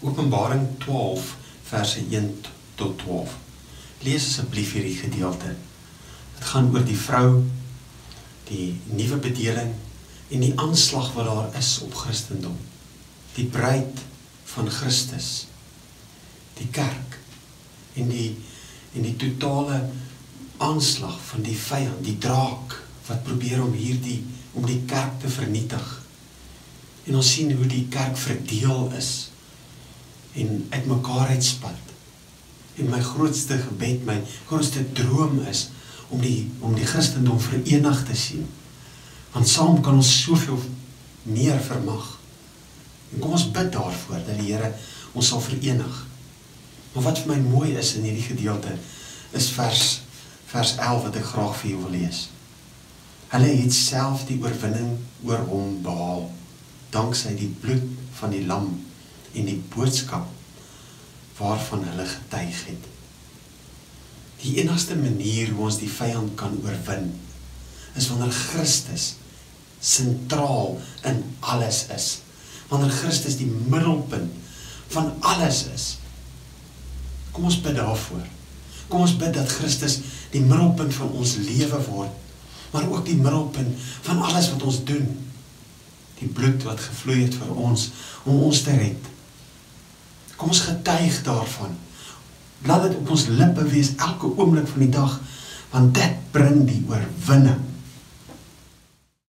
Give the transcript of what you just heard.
Openbaring 12 verse 1 tot 12. Lees asseblief hierdie gedeelte. Het gaan oor die vrou, die nuwe bedeling en die aanslag wat daar is op Christendom. Die bruid van Christus, die kerk en die totale aanslag van die vyand, die draak wat probeer om die kerk te vernietig. En ons sien hoe die kerk verdeel is en uit mekaar uitspat. En my grootste gebed, my grootste droom is om die Christendom verenig te sien. Want saam kan ons soveel meer vermag. En kom ons bid daarvoor, dat die Here ons sal verenig. Maar wat vir my mooi is in hierdie gedeelte, is vers 11 wat ek graag vir jou wil lees. Hulle het self die oorwinning oor hom behaal, danksy die bloed van die lam en die boodskap waarvan hulle getuig het. Die enigste manier hoe ons die vyand kan oorwin, is wanneer Christus sentraal in alles is. Wanneer Christus die middelpunt van alles is. Kom ons bid daarvoor. Kom ons bid dat Christus die middelpunt van ons lewe word, maar ook die middelpunt van alles wat ons doen. Die bloed wat gevloei het vir ons, om ons te red. Kom ons getuig daarvan. Laat dit op ons lippe wees elke oomblik van die dag, want dit bring die oorwinning.